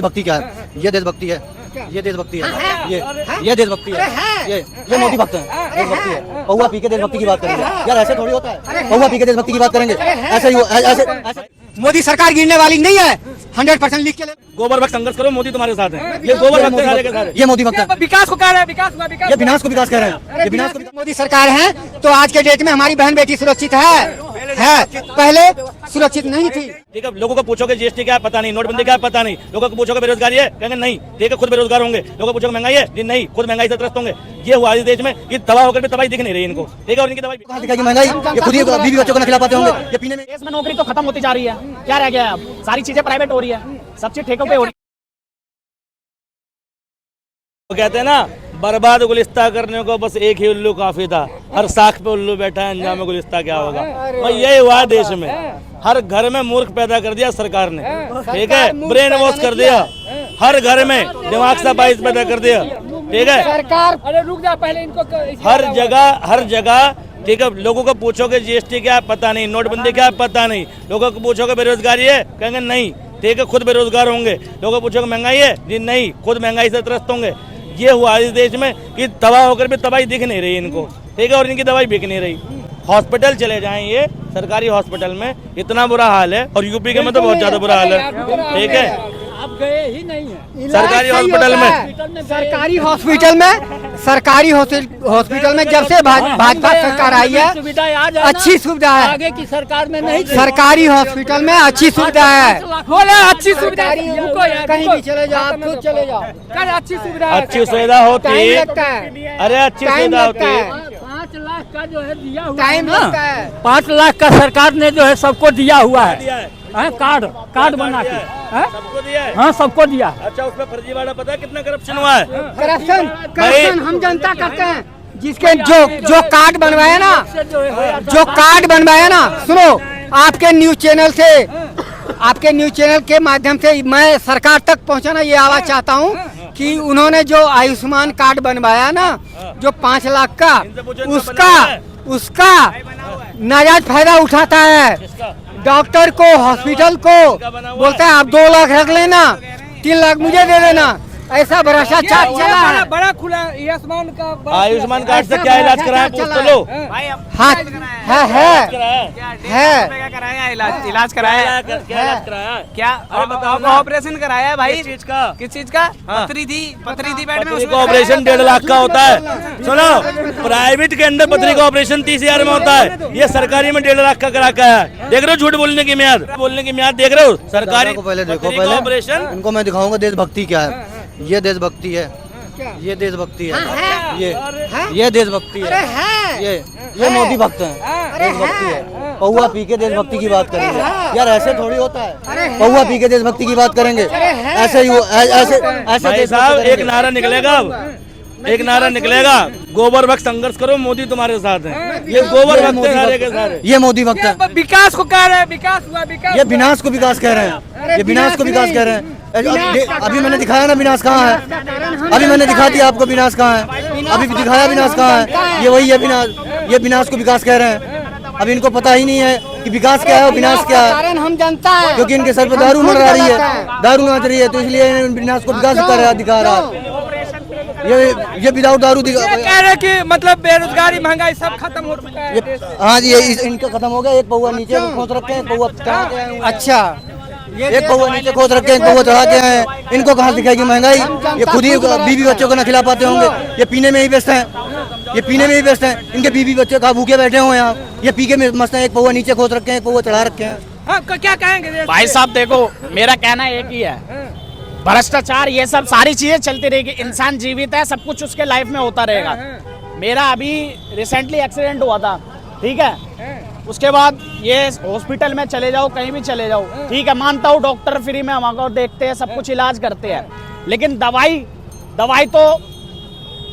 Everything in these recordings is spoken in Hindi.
भक्ति क्या है? ये देशभक्ति है, ये देशभक्ति है, ये देशभक्ति है, ये मोदी भक्त है, देशभक्ति है। पौवा पी के देशभक्ति की बात करेंगे यार, ऐसे थोड़ी होता है। पौवा पी के देशभक्ति की बात करेंगे, ऐसे ही ऐसे। मोदी सरकार गिरने वाली नहीं है, 100% लिख के ले। गोबर भक्त संघर्ष करो, मोदी तुम्हारे साथ है। ये गोबर भक्त सारे के सारे, ये मोदी भक्त है। विकास को कह रहे हैं, विकास हुआ, विकास ये विनाश को विकास कह रहे हैं, ये विनाश को। मोदी सरकार है तो आज के डेट में हमारी बहन बेटी सुरक्षित है, पहले सुरक्षित नहीं थी। ठीक है, लोगों को पूछोगे जीएसटी क्या है पता नहीं, नोटबंदी क्या है पता नहीं। लोगों को पूछोगे बेरोजगारी है, कहेंगे नहीं, ठीक है खुद बेरोजगार होंगे। लोगों को पूछोगे महंगाई है, जी नहीं, खुद महंगाई से त्रस्त होंगे। ये हुआ इस देश में, ये तबाह होकर भी तबाही दिख नहीं रही इनको, ठीक है। और इनकी दवाई दिखाएगी महंगाई, ये खुद ही बीवी बच्चों को न खिला पाते होंगे। ये पीने में देश में नौकरी तो खत्म होती जा रही है, क्या रह गया है अब? सारी चीजें प्राइवेट हो रही है, सब चीज ठेकों पे हो रही है। वो कहते हैं ना, बर्बाद गुलिस्ता करने को बस एक ही उल्लू काफी था। हर साख पे उल्लू बैठा है, अंजाम गुलिस्ता क्या होगा। भाई यही हुआ देश में, हर घर में मूर्ख पैदा कर दिया सरकार ने, ठीक है। ब्रेन वॉश कर दिया, हर घर में दिमाग सा बाइस पैदा कर दिया, ठीक है। सरकार अरे रुक जा पहले इनको, हर जगह ठीक है। लोगों को पूछोगे जीएसटी क्या है पता नहीं, नोटबंदी क्या है पता नहीं। लोगों को पूछोगे बेरोजगारी है, कहेंगे नहीं, ठीक है खुद बेरोजगार होंगे। लोगों को पूछोगे महंगाई है, जी नहीं, खुद महंगाई से त्रस्त होंगे। ये हुआ इस देश में कि तबाह होकर भी तबाही दिख नहीं रही इनको, ठीक है। और इनकी दवाई बिक नहीं रही। हॉस्पिटल चले जाएं, ये सरकारी हॉस्पिटल में इतना बुरा हाल है, और यूपी के में तो बहुत ज्यादा बुरा हाल है, ठीक है। आप गए ही नहीं है सरकारी हॉस्पिटल में, सरकारी हॉस्पिटल में जब से भाजपा सरकार आई है अच्छी सुविधा है। आगे की सरकार में नहीं, सरकारी हॉस्पिटल में अच्छी सुविधा है। बोले अच्छी सुविधा, कहीं भी चले जाओ, आप खुद चले जाओ, अच्छी सुविधा, अच्छी सुविधा होती टाइम है। लगता है, अरे अच्छी सुविधा होती है। 5 लाख का जो है दिया हुआ टाइम लगता है। 5 लाख का सरकार ने जो है सबको दिया हुआ है, कार्ड बना के, सबको दिया है। हाँ सबको दिया। अच्छा, उसमें फर्जीवाड़ा पता है कितना करप्शन हुआ है? करप्शन हम जनता करते हैं। जिसके जो कार्ड बनवाया ना, सुनो, आपके न्यूज चैनल के माध्यम से मैं सरकार तक पहुंचाना ये आवाज चाहता हूं कि उन्होंने जो आयुष्मान कार्ड बनवाया ना, जो 5 लाख का, उसका नाजायज फायदा उठाता है। डॉक्टर को, हॉस्पिटल को बोलता है आप 2 लाख रख लेना, 3 लाख मुझे दे देना। ऐसा भ्रष्टाचार चला है। बड़ा खुला आयुष्मान कार्ड से क्या इलाज कराया, पूछ तो लो। हाँ इलाज कराया, क्या ऑपरेशन कराया भाई? किस चीज का? पथरी थी पेट में, उसका ऑपरेशन 1.5 लाख का होता है। सुनो, प्राइवेट के अंदर पथरी का ऑपरेशन 30,000 में होता है, ये सरकारी में 1.5 लाख का करा के है। देख रहे हो झूठ बोलने की म्याद देख रहे हो। सरकारी पहले देखो, पहले ऑपरेशन इनको मैं दिखाऊंगा देशभक्ति क्या है। ये देशभक्ति है, ये देशभक्ति है, ये देशभक्ति है, ये मोदी भक्त है, देशभक्ति है। पौवा पी के देशभक्ति की बात करेंगे यार, ऐसे थोड़ी होता है। पौवा पी के देशभक्ति की बात करेंगे, ऐसे ही ऐसे। साहब एक नारा निकलेगा, एक नारा निकलेगा, गोबर भक्त संघर्ष करो, मोदी तुम्हारे साथ है। ये गोबर भक्त सारे के सारे, ये मोदी भक्त है। विकास को कह रहे हैं, विकास हुआ, विकास। ये विनाश को विकास कह रहे हैं, ये विनाश को विकास कह रहे हैं। अभी मैंने दिखाया ना विनाश कहाँ है, अभी मैंने दिखा दिया आपको विनाश कहाँ है, अभी दिखाया विनाश कहाँ है। ये वही है विनाश, ये विनाश को विकास कह रहे हैं। अभी इनको पता ही नहीं है कि विकास क्या है और विनाश क्या है। हम जनता है, क्योंकि इनके सर पे दारू मर रही है, दारू नाच रही है, तो इसलिए विनाश को विकास कर रहा दिखा रहा है। ये विदाउट दारू कह रहे कि मतलब बेरोजगारी, महंगाई सब खत्म हो चुका है। हाँ जी, इनका खत्म हो गया। एक पौवा नीचे खोद रखे हैं, पौवा चढ़ा के आए। अच्छा, एक पौवा नीचे खोद रखे हैं, पौवा चढ़ा के आए हैं। इनको कहाँ दिखाएगी महंगाई? ये खुद ही बीवी बच्चों को न खिला पाते होंगे। ये पीने में ही व्यस्त हैं, ये पीने में ही व्यस्त हैं। इनके बीवी बच्चे कहाँ भूखे बैठे हुए हैं यहाँ, ये पी के मस्त हैं। एक पौवा नीचे खोद रखे हैं, एक पौवा चढ़ा रखे हैं। क्या कहेंगे भाई साहब? देखो, मेरा कहना एक ही है, भ्रष्टाचार ये सब सारी चीजें चलती रहेगी। इंसान जीवित है, सब कुछ उसके लाइफ में होता रहेगा। मेरा अभी रिसेंटली एक्सीडेंट हुआ था, ठीक है। उसके बाद ये हॉस्पिटल में चले जाओ, कहीं भी चले जाओ, ठीक है, मानता हूँ डॉक्टर फ्री में हमको देखते हैं, सब कुछ इलाज करते हैं, लेकिन दवाई तो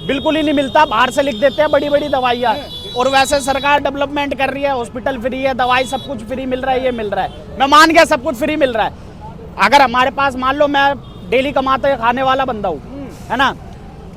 बिल्कुल ही नहीं मिलता, बाहर से लिख देते हैं बड़ी बड़ी दवाइयाँ। और वैसे सरकार डेवलपमेंट कर रही है, हॉस्पिटल फ्री है, दवाई सब कुछ फ्री मिल रहा है, ये मिल रहा है। मैं मान गया सब कुछ फ्री मिल रहा है। अगर हमारे पास, मान लो मैं डेली कमाते खाने वाला बंदा हूँ, है ना,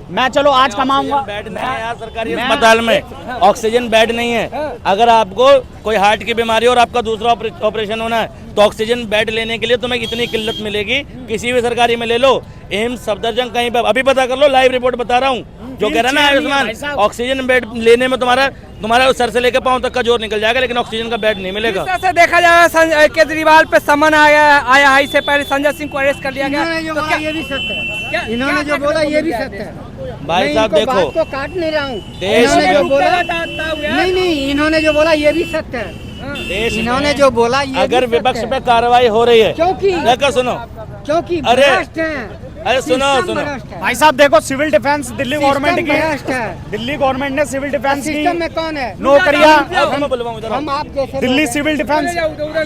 मैं चलो आज कमाऊंगा। बेड नहीं है यार सरकारी अस्पताल में, ऑक्सीजन बेड नहीं है। अगर आपको कोई हार्ट की बीमारी और आपका दूसरा ऑपरेशन होना है तो ऑक्सीजन बेड लेने के लिए तुम्हें इतनी किल्लत मिलेगी, किसी भी सरकारी में ले लो, एम्स सफदरजंग कहीं पर, अभी पता कर लो, लाइव रिपोर्ट बता रहा हूँ। जो कह रहा है ना आयुष्मान, ऑक्सीजन बेड लेने में तुम्हारा सर से लेकर पांव तक का जोर निकल जाएगा, लेकिन ऑक्सीजन का बेड नहीं मिलेगा। जिस तरह से देखा जाए केजरीवाल पे समन आया है, इससे पहले संजय सिंह को अरेस्ट कर लिया गया। इन्होंने जो बोला ये भी सत्य है, इन्होंने जो बोला ये भी सत्य है। भाई साहब देखो, बात को काट नहीं रहा हूँ, देश इन्होंने जो में बोला नहीं, इन्होंने जो बोला ये भी सत्य है। देश इन्होंने जो बोला ये अगर भी सत्य विपक्ष है। पे कार्रवाई हो रही है, क्योंकि देखो सुनो, क्योंकि अरे, भ्रष्ट हैं। अरे सुनो सिस्टम सुनो भ्रष्ट है। भाई साहब देखो, सिविल डिफेंस दिल्ली गवर्नमेंट की भ्रष्ट है। दिल्ली गवर्नमेंट ने सिविल डिफेंस सिस्टम की में कौन है? नौकरियां, हम आप जैसे दिल्ली लोग हैं। सिविल डिफेंस,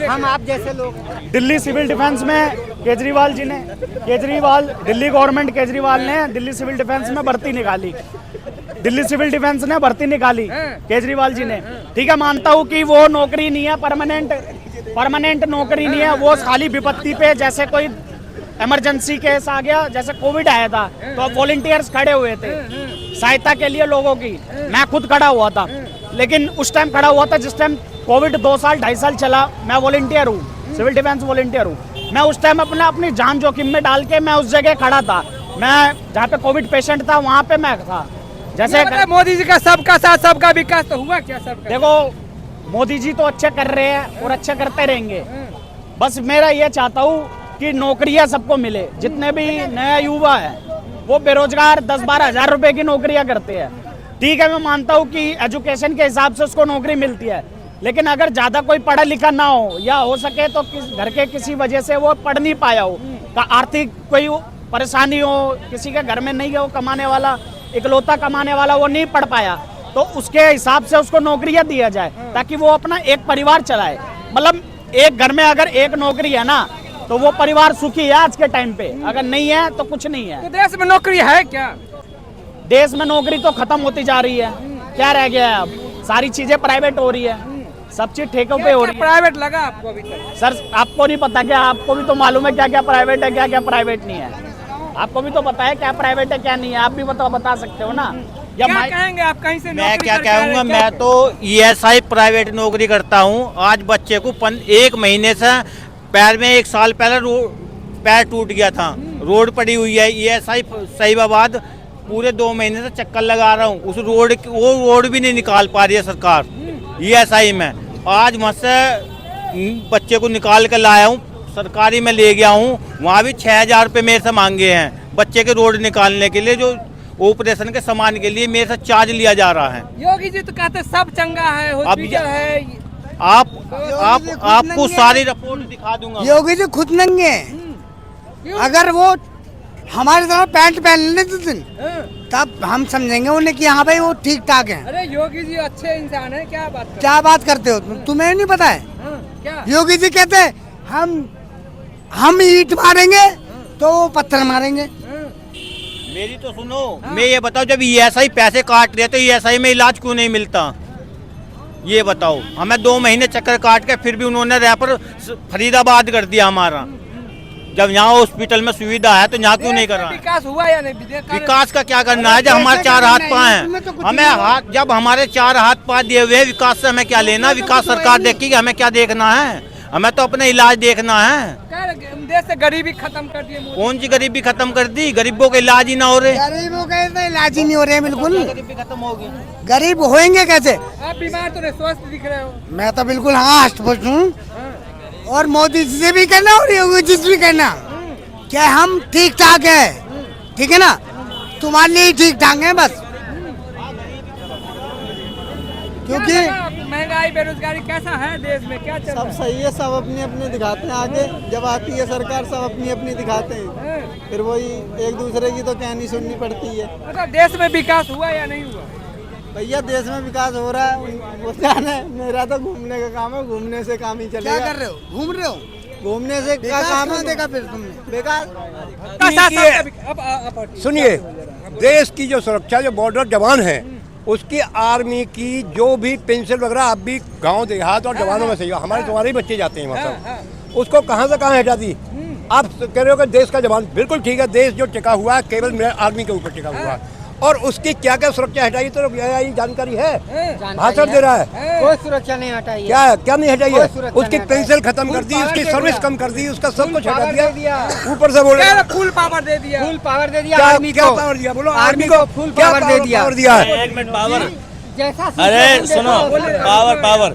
हम आप जैसे लोग हैं। दिल्ली सिविल डिफेंस में केजरीवाल जी ने, दिल्ली गवर्नमेंट केजरीवाल ने दिल्ली सिविल डिफेंस में भर्ती निकाली, दिल्ली सिविल डिफेंस ने भर्ती निकाली केजरीवाल जी ने। ठीक है, मानता हूँ कि वो नौकरी नहीं है, परमानेंट नौकरी नहीं है, वो खाली विपत्ति पे, जैसे कोई इमरजेंसी केस आ गया, जैसे कोविड आया था तो वॉलंटियर्स खड़े हुए थे सहायता के लिए लोगों की। मैं खुद खड़ा हुआ था, लेकिन उस टाइम खड़ा हुआ था जिस टाइम कोविड 2 साल 2.5 साल चला। मैं वॉलंटियर हूँ, सिविल डिफेंस वॉलंटियर हूँ। मैं उस टाइम अपनी जान जोखिम में डाल के मैं उस जगह खड़ा था। मैं जहाँ पे कोविड पेशेंट था वहाँ पे मैं था। जैसे मोदी जी का सबका साथ सबका विकास तो हुआ क्या? सबका देखो, मोदी जी तो अच्छे कर रहे हैं और अच्छे करते रहेंगे। बस मेरा ये चाहता हूँ कि नौकरियां सबको मिले। जितने भी नया युवा है वो बेरोजगार 10-12 हज़ार रुपए की नौकरियां करते हैं। ठीक है, मैं मानता हूँ कि एजुकेशन के हिसाब से उसको नौकरी मिलती है, लेकिन अगर ज्यादा कोई पढ़ा लिखा ना हो या हो सके तो घर के किसी वजह से वो पढ़ नहीं पाया हो, आर्थिक कोई परेशानी हो, किसी के घर में नहीं है वो कमाने वाला, इकलौता कमाने वाला, वो नहीं पढ़ पाया, तो उसके हिसाब से उसको नौकरियां दिया जाए ताकि वो अपना एक परिवार चलाए। मतलब एक घर में अगर एक नौकरी है ना तो वो परिवार सुखी है आज के टाइम पे, अगर नहीं है तो कुछ नहीं है। तो देश में नौकरी है क्या? देश में नौकरी तो खत्म होती जा रही है, क्या रह गया है अब? सारी चीजें प्राइवेट हो रही है, सब चीज ठेकों पे हो रही है। प्राइवेट लगा आपको अभी तक? सर आपको नहीं पता क्या? आपको भी तो मालूम है क्या क्या प्राइवेट है, क्या क्या प्राइवेट नहीं है। आपको भी तो पता है क्या प्राइवेट है क्या नहीं है, आप भी बता सकते हो ना। या क्या कहेंगे आप? कहीं से मैं नौकरी क्या करके आए कहूँगा, क्या? मैं तो ESI प्राइवेट नौकरी करता हूँ। आज बच्चे को 1 महीने से पैर में 1 साल पहले पैर टूट गया था, रोड पड़ी हुई है। ESI सहीबाबाद पूरे 2 महीने से चक्कर लगा रहा हूँ, उस वो रोड भी नहीं निकाल पा रही है सरकार ESI में। आज वहाँ से बच्चे को निकाल कर लाया हूँ, सरकारी में ले गया हूँ, वहाँ भी 6,000 रुपये मेरे से मांगे हैं बच्चे के रोड निकालने के लिए, जो ऑपरेशन के सामान के लिए मेरे से चार्ज लिया जा रहा है। योगी जी तो कहते सब चंगा है, हॉस्पिटल है। आपको सारी रिपोर्ट दिखा दूंगा। योगी जी खुद नंगे हैं। अगर वो हमारी तरह पैंट पहन लेने तो दिन, तब हम समझेंगे उन्हें कि हाँ भाई वो ठीक ठाक है। अरे योगी जी अच्छे इंसान है, क्या बात करते हो तुम्हें नहीं पता है? क्या? योगी जी कहते हैं हम ईंट मारेंगे तो वो पत्थर मारेंगे। मेरी तो सुनो, मैं ये बताओ, जब ESI पैसे काट रहे तो ESI में इलाज क्यों नहीं मिलता? ये बताओ। हमें 2 महीने चक्कर काट के फिर भी उन्होंने रेफर फरीदाबाद कर दिया हमारा। जब यहाँ हॉस्पिटल में सुविधा है तो यहाँ क्यों नहीं कर रहा है? विकास हुआ या नहीं? विकास का क्या करना है जब हमारे 4 हाथ पाँव हैं? हमें जब हमारे 4 हाथ पाँव दिए हुए, विकास से हमें क्या लेना? विकास सरकार देखेगी, हमें क्या देखना है? हमें तो अपने इलाज देखना है। देश से गरीबी खत्म कर दी। कौन सी गरीबी खत्म कर दी? गरीबों के इलाज ही ना हो रहे। गरीबों का तो इलाज ही नहीं हो रहे हैं बिल्कुल। गरीबी खत्म होगी। गरीब होएंगे कैसे? आप बीमार तो नहीं, स्वस्थ दिख रहे हो। मैं तो बिल्कुल हाँ हष्ट-पुष्ट हूँ। और मोदी जी से भी कहना और योगी जी से भी कहना क्या हम ठीक ठाक है, ठीक है ना? तुम्हारे लिए ठीक ठाक है बस। क्योंकि महंगाई बेरोजगारी कैसा है देश में, क्या चल रहा सब है? सही है, सब अपनी अपनी दिखाते हैं आगे। जब आती है सरकार सब अपनी अपनी दिखाते हैं, फिर वही एक दूसरे की तो कहनी सुननी पड़ती है। मतलब देश में विकास हुआ या नहीं हुआ? भैया देश में विकास हो रहा है, वो जाने, मेरा तो घूमने का काम है, घूमने से काम ही चलेगा। क्या कर रहे हो? घूम रहे हो? घूमने से क्या काम है? देखा फिर तुमने बेकार। सुनिए, देश की जो सुरक्षा, जो बॉर्डर जवान है, उसकी आर्मी की जो भी पेंशन वगैरह आप भी गांव देहात और जवानों में सही हो, हमारे तुम्हारे ही बच्चे जाते हैं वहाँ सब, उसको कहाँ से कहाँ हटा दी। आप कह रहे हो कि देश का जवान, बिल्कुल ठीक है, देश जो टिका हुआ है केवल आर्मी के ऊपर टिका हुआ है। और उसकी क्या क्या सुरक्षा हटाई तो यही जानकारी है, भाषण दे रहा है। कोई सुरक्षा नहीं हटाई क्या क्या नहीं हटाई कोई है? सुरक्षा उसकी नहीं पेंशन खत्म कर दी, उसकी सर्विस कम कर दी, उसका सब कुछ हटा दिया, ऊपर से बोले फुल पावर दे दिया, फुल पावर दे दिया क्या आर्मी क्या को। पावर दिया? बोलो आर्मी को फुल क्या पावर दे दिया। पावर दिया है? एक मिनट पावर, जैसा अरे सुनो, पावर पावर,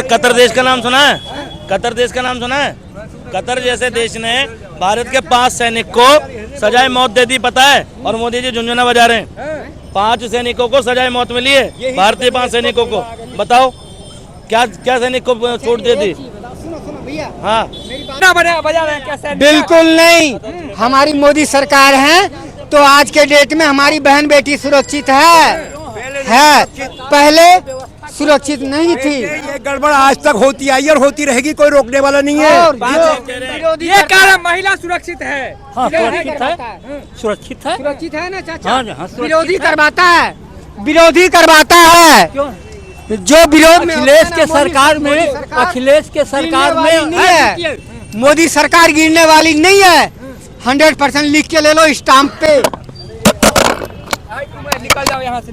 कतर देश का नाम सुना है? कतर देश का नाम सुना है? कतर जैसे देश ने भारत के 5 सैनिक को सजाए मौत दे दी, पता है? और मोदी जी झुंझुना बजा रहे हैं। 5 सैनिकों को सजाए मौत मिली है, भारतीय 5 सैनिकों को। बताओ क्या क्या सैनिक को छूट दे दी? सुनो भैया, हाँ, बजा रहे हैं कैसे? बिल्कुल नहीं। हमारी मोदी सरकार है तो आज के डेट में हमारी बहन बेटी सुरक्षित है। पहले सुरक्षित नहीं थी। ये गड़बड़ आज तक होती आई और होती रहेगी, कोई रोकने वाला नहीं है। और जो विरोधी ये कह रहा महिला सुरक्षित है। हाँ सुरक्षित है, सुरक्षित है। सुरक्षित है ना चाचा? हाँ, हाँ, सुरक्षित विरोधी है। करवाता है, विरोधी करवाता है। क्यों? जो विरोध में अखिलेश होता है के ना, मोदी सरकार में, अखिलेश के सरकार गिरने वाली में नहीं है। मोदी सरकार गिरने वाली नहीं है। 100% लिख के ले लो स्टाम्प पे। निकल जाओ यहाँ से।